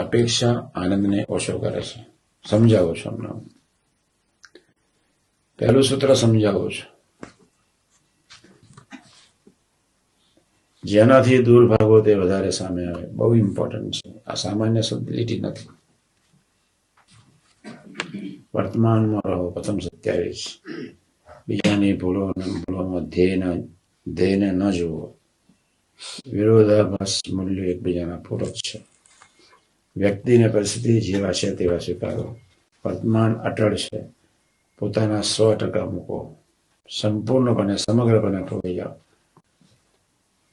અપેક્ષા આનંદને ઓછો કરે છે. સમજાવું છું હમણાં. પહેલું સૂત્ર સમજાવું છું. જેનાથી દૂર ભાગો તે વધારે સામે આવે. બહુ ઇમ્પોર્ટન્ટ છે. આ સામાન્ય શબ્દલીટી નથી. વર્તમાનમાં રહો. પ્રથમ 27. બીજાની ભૂલોમાં ધ્યેયને ન જુઓ. વિરોધાભાસ મૂલ્યો એકબીજાના પૂરક છે. વ્યક્તિને પરિસ્થિતિ જેવા છે તેવા સ્વીકારો. વર્તમાન અટળ છે. પોતાના 100% મૂકો. સંપૂર્ણપણે સમગ્રપણે ખોઈ જાઓ.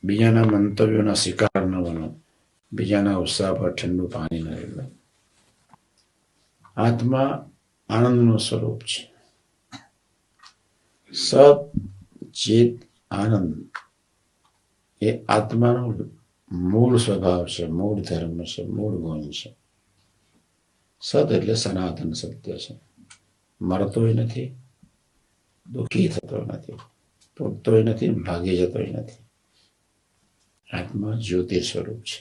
બીજાના મંતવ્યોના શિકાર ન બનો. બીજાના ઉત્સાહ પર ઠંડુ પાણી ન રેડો. આત્મા આનંદનું સ્વરૂપ છે. સત ચિત આનંદ એ આત્માનો મૂળ સ્વભાવ છે, મૂળ ધર્મ છે, મૂળ ગુણ છે. સત એટલે સનાતન સત્ય છે. મરતોય નથી, દુઃખી થતો નથી, તૂટતોય નથી, ભાગી જતોય નથી. આત્મા જ્યોતિ સ્વરૂપ છે.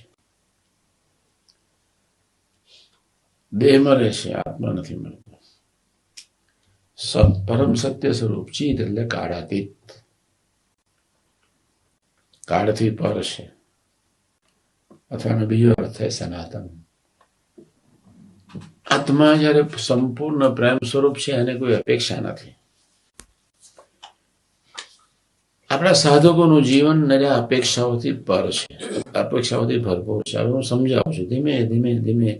દેહ મરે છે, આત્મા નથી મળતો. પરમ સત્ય સ્વરૂપ ચિત એટલે કાળાતીત. કાળથી પર છે, અથવા બીજો અર્થ થાય સનાતન. આત્મા જયારે સંપૂર્ણ પ્રેમ સ્વરૂપ છે, એને કોઈ અપેક્ષા નથી. આપણા સાધકોનું જીવન નર્યા અપેક્ષાઓથી પર છે, અપેક્ષાઓથી ભરપૂર છે. હવે હું સમજાવું છું ધીમે ધીમે ધીમે.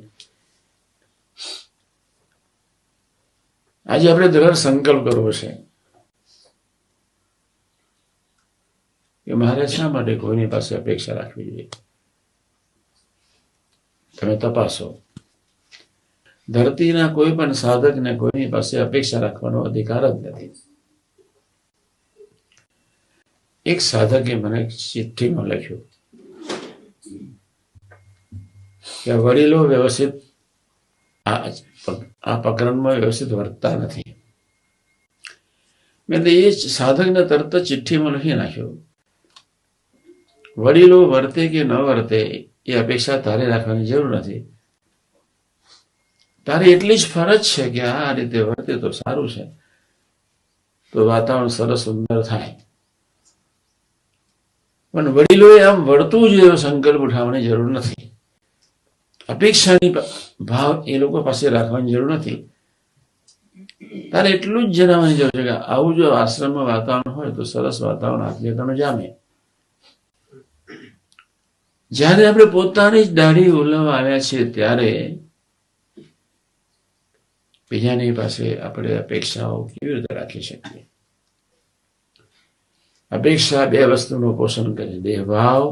આજે આપણે દ્રઢ સંકલ્પ કરવો છે કે મારે શા માટે કોઈની પાસે અપેક્ષા રાખવી જોઈએ. તમે તપાસો. ધરતીના કોઈ પણ સાધકને કોઈની પાસે અપેક્ષા રાખવાનો અધિકાર જ નથી. એક સાધકે મને ચિઠ્ઠીમાં લખ્યું કે વડીલો વ્યવસ્થિત આ પ્રકરણમાં વ્યવસ્થિત વર્તતા નથી. મેં એ સાધકને તરત ચિઠ્ઠીમાં લખી નાખ્યું, વડીલો વર્તે કે ન વર્તે એ અપેક્ષા તારે રાખવાની જરૂર નથી. તારી એટલી જ ફરજ છે કે આ રીતે વર્તે તો સારું છે, તો વાતાવરણ સરસ સુંદર થાય. પણ વડીલોએ આમ વર્તવું જોઈએ એવો સંકલ્પ ઉઠાવવાની જરૂર નથી. અપેક્ષાની ભાવ એ લોકો પાસે રાખવાની જરૂર નથી. તારે એટલું જ જણાવવાની જરૂર છે કે આવું જો આશ્રમમાં વાતાવરણ હોય તો સરસ વાતાવરણ આત્મીયતાનું જામે. જ્યારે આપણે પોતાની જ દાઢી ઓલવવા આવ્યા છીએ ત્યારે બીજાની પાસે આપણે અપેક્ષાઓ કેવી રીતે રાખી શકીએ? અપેક્ષા બે વસ્તુનું પોષણ કરે, દેહભાવ,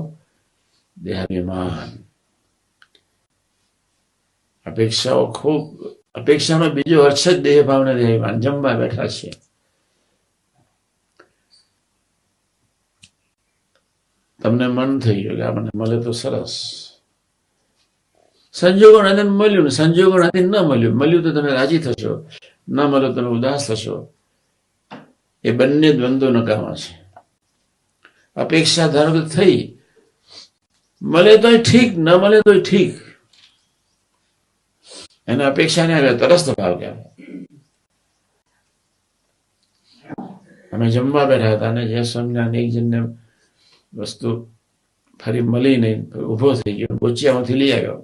દેહાભિમાન. અપેક્ષાનો બીજો અર્થ જ દેહભાવ ને દેહાભિમાન. જમવા બેઠા છે, તમને મન થઈ ગયું કે આ મને મળે તો સરસ. સંજોગો નથી મળ્યું, ને સંજોગો નથી ન મળ્યું. મળ્યું તો તમે રાજી થશો, ન મળ્યું તમે ઉદાસ થશો. એ બંને દ્વંદ્વો નકામા છે. અપેક્ષા ધારો કે થઈ, મળે તોય ઠીક, ન મળે તોય ઠીક. એને અપેક્ષાને આગળ તરસ્ત ભાવ કહેવાય. અમે જમવા બેઠા હતા અને જે સમજ્ઞાન એક જણને વસ્તુ ફરી મળી નહીં, ઉભો થઈ ગયો, બોચિયામાંથી લઈ આવ્યો.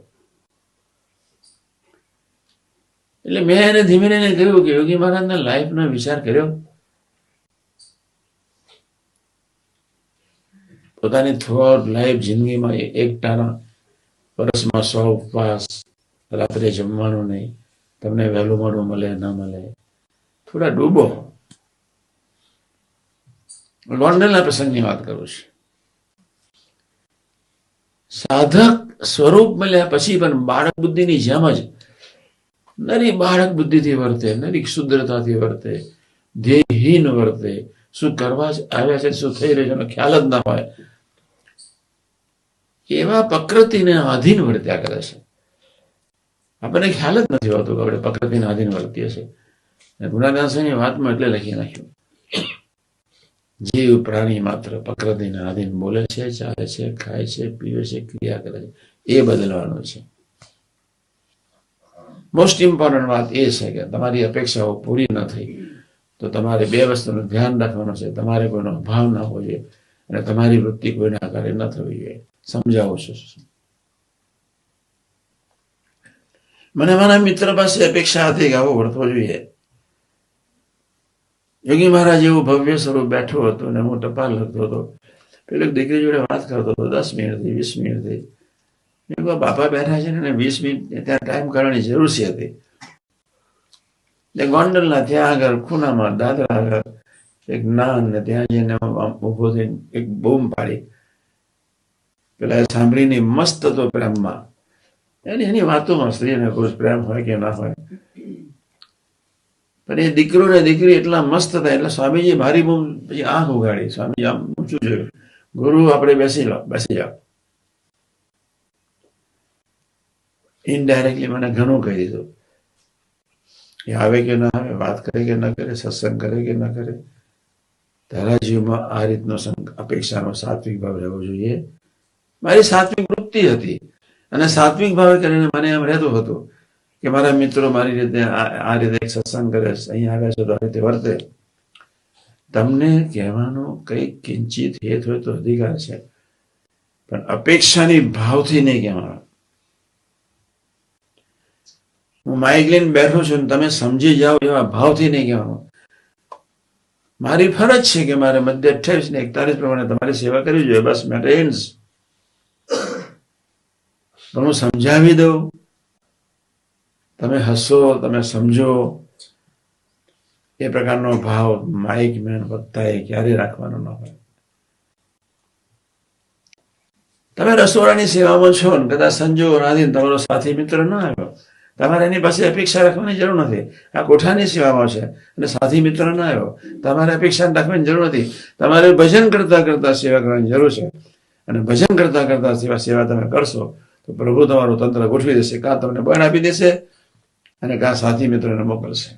એટલે મેં એને ધીમે ધીમે કહ્યું કે યોગી મહારાજના લાઈફનો વિચાર કર્યો. પોતાની થોટ લાઈફ જિંદગીમાં એકટાના વર્ષમાં 100 ઉપવાસ, રાત્રે જમવાનું નહીં, તમને વહેલું મોડું મળે ન મળે, થોડા ડૂબો. લોન્ડનના પ્રસંગની વાત કરું છું. સાધક સ્વરૂપ મળ્યા પછી પણ બાળક બુદ્ધિની જેમ જ નરી બાળક બુદ્ધિથી વર્તે, નરી ક્ષુદ્રતાથી વર્તે, ધ્યેયહીન વર્તે. શું કરવા જ આવ્યા છે, શું થઈ રહ્યું છે એનો ખ્યાલ જ ના હોય. એવા પ્રકૃતિને આધીન વર્ત્યા કરે છે. આપણને ખ્યાલ જ નથી હોતો કે આપણે પ્રકૃતિને આધીન વર્તીએ છીએ. ગુણાદાસની વાતમાં એટલે લખી નાખ્યું, જીવ પ્રાણી માત્ર પ્રકૃતિને આધીન બોલે છે, ચાલે છે, ખાય છે, પીવે છે, ક્રિયા કરે છે. એ બદલવાનું છે. મોસ્ટ ઇમ્પોર્ટન્ટ વાત એ છે કે તમારી અપેક્ષાઓ પૂરી ન થઈ તો તમારે બે વસ્તુનું ધ્યાન રાખવાનું છે. તમારે કોઈનો અભાવ ન હોવો જોઈએ અને તમારી વૃત્તિ કોઈના આધારે ન થવી જોઈએ. સમજાવો છો? મને મારા મિત્ર પાસે અપેક્ષા હતી કે આવો વર્તવો જોઈએ. યોગી મહારાજ એવું ભવ્ય સ્વરૂપ બેઠો હતો અને હું ટપાલ લખતો હતો. પેલી દીકરી જોડે વાત કરતો હતો. 10 મિનિટ થઈ, 20 મિનિટ થઈ. બાપા બેઠા છે ને 20 મિનિટ ત્યાં ટાઈમ કરવાની જરૂર હતી. ગોંડલના ત્યાં આગળ ખૂણામાં દાદરા આગળ એક નાન ને ત્યાં જઈને ઉભો થઈને એક બૂમ પાડી. પેલા સાંભળીને મસ્ત હતો પ્રેમમાં. એની વાતોમાં સ્ત્રીને પુરુષ પ્રેમ હોય કે ના હોય, પણ એ દીકરો ને દીકરી એટલા મસ્ત હતા એટલે સ્વામીજી મારી બૂમ પછી આંખ ઉગાડી. સ્વામીજી આમ ઊંચું જોયું. ગુરુ આપણે બેસી જાઓ. ઇનડાયરેક્ટલી મને ઘણું કહી દીધું. એ આવે કે ના આવે, વાત કરે કે ન કરે, સત્સંગ કરે કે ન કરે, તારા જીવમાં આ રીતનો અપેક્ષાનો સાત્વિક ભાવ રહેવો જોઈએ. મારી સાત્વિક વૃત્તિ હતી અને સાત્વિક ભાવે કરીને મને એમ રહેતું હતું કે મારા મિત્રો મારી રીતે આ રીતે સત્સંગ કરે, અહીં આવ્યા છે તો આ રીતે વર્તે. તમને કહેવાનો કંઈક કિંચિત હેત હોય તો અધિકાર છે, પણ અપેક્ષાની ભાવથી નહીં કહેવાનો. હું માઇક લઈને બેઠો છું ને તમે સમજી જાઓ એવા ભાવથી નહીં કહેવાનું. મારી ફરજ છે કે મારે મધ્ય 28 ને 41 પ્રમાણે તમારી સેવા કરવી જોઈએ. બસ મેટર એન્ડ્સ. પણ હું સમજાવી દઉં, તમે હસો, તમે સમજો, એ પ્રકારનો ભાવ માઇક મેન વક્તાએ ક્યારે રાખવાનો ન હોય. તમે રસોડાની સેવામાં છો ને કદાચ સંજોગો રાધીને તમારો સાથી મિત્ર ના આવ્યો, તમારે એની પાસે અપેક્ષા રાખવાની જરૂર નથી. આ કોઠાની સેવામાં છે અને સાથી મિત્ર ના આવ્યો, તમારે અપેક્ષા રાખવાની જરૂર નથી. તમારે ભજન કરતા કરતા સેવા કરવાની જરૂર છે અને ભજન કરતા કરતા સેવા તમે કરશો તો પ્રભુ તમારું તંત્ર ગોઠવી દેશે. કાં તમને બળ આપી દેશે અને કાં સાથી મિત્રોને મોકલશે.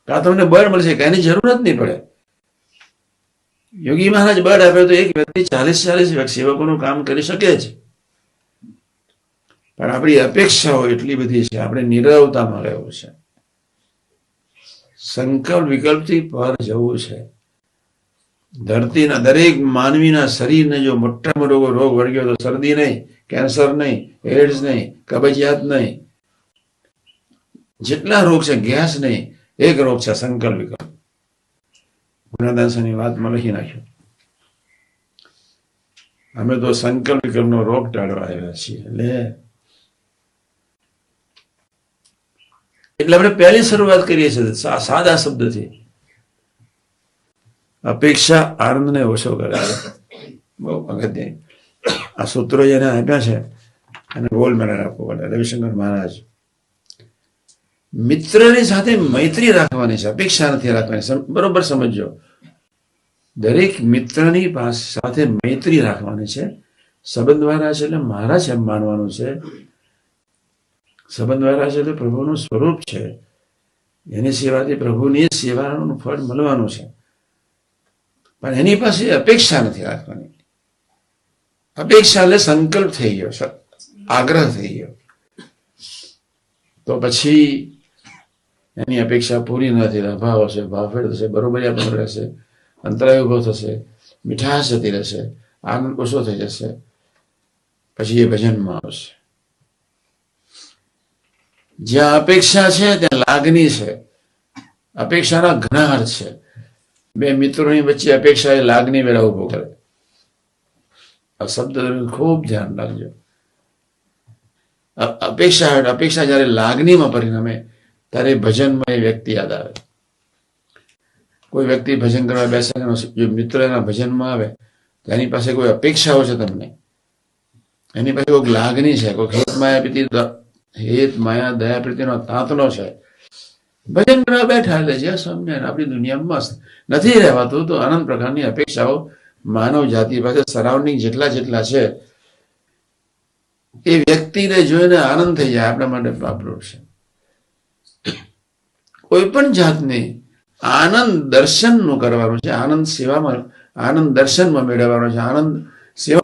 કાં તમને બળ મળશે, કાંઈની જરૂર જ નહીં પડે. યોગી મહારાજ બળ આપે તો એક વ્યક્તિ 40 સેવકોનું કામ કરી શકે છે. પણ આપણી અપેક્ષાઓ એટલી બધી છે, આપણે નિરવતામાં રહેવું છે, સંકલ્પ વિકલ્પથી પર જવું છે. ધરતીના દરેક માનવીના શરીરને જો મોટા મોટો રોગ વળગ્યો તો શરદી નહીં, કેન્સર નહીં, એડ્સ નહીં, કબજિયાત નહીં, જેટલા રોગ છે, ગેસ નહીં, એક રોગ છે સંકલ્પ વિકલ્પ. ગુણાદાસની વાતમાં લખી નાખ્યું. અમે તો સંકલ્પ વિકલ્પનો રોગ ટાળવા આવ્યા છીએ. એટલે આપણે પહેલી શરૂઆત કરીએ છીએ સાદા શબ્દથી. અપેક્ષા આનંદને ઓછો કરે છે. બહુ અગત્ય આ સૂત્રો જેને આપ્યા છે અને ગોલ્ડ મેડલ આપવો પડે. રવિશંકર મહારાજ. મિત્રની સાથે મૈત્રી રાખવાની છે, અપેક્ષા નથી રાખવાની. બરોબર સમજો. દરેક મિત્રની સાથે મૈત્રી રાખવાની છે. સંબંધ દ્વારા છે એટલે મારા છે એમ માનવાનું છે. સંબંધ દ્વારા છે એટલે પ્રભુનું સ્વરૂપ છે. એની સેવાથી પ્રભુની સેવાનું ફળ મળવાનું છે. પણ એની પાસે અપેક્ષા નથી રાખવાની. અપેક્ષા એટલે સંકલ્પ થઈ ગયો, આગ્રહ થઈ ગયો, તો પછી એની અપેક્ષા પૂરી ન થઈ. અભાવ હશે, ભાવફેર થશે, બરોબરિયા પણ રહેશે, અંતરાય ઉભો થશે, મીઠાશ જતી રહેશે, આનંદ ઓછો થઈ જશે. પછી એ ભજનમાં આવશે. જ્યાં અપેક્ષા છે ત્યાં લાગણી છે. અપેક્ષાના ઘણા અર્થ છે. બે મિત્રોની વચ્ચે અપેક્ષા એ લાગણી વેળા ઉભો કરે. આ શબ્દ ખૂબ ધ્યાન રાખજો. અપેક્ષા જયારે લાગણીમાં પરિણમે ત્યારે ભજનમાં એ વ્યક્તિ યાદ આવે. કોઈ વ્યક્તિ ભજન કરવા બેસે, જો મિત્ર એના ભજનમાં આવે તો એની પાસે કોઈ અપેક્ષાઓ છે તમને, એની પાસે કોઈ લાગણી છે, કોઈ હેત માયા દયા પ્રીતિનો તાંતનો છે. ભજન કરવા બેઠા એટલે જે સમજે આપણી દુનિયામાં મસ્ત નથી રહેવાતું. તો અનંત પ્રકારની અપેક્ષાઓ માનવ જાતિ પાસે સરાઉન્ડિંગ જેટલા છે એ વ્યક્તિને જોઈને આનંદ થઈ જાય. આપણા માટે પાપરૂપ છે. કોઈ પણ જાતની આનંદ દર્શનનું કરવાનું છે. આનંદ સેવામાં, આનંદ દર્શનમાં મેળવવાનો છે. આનંદ સેવા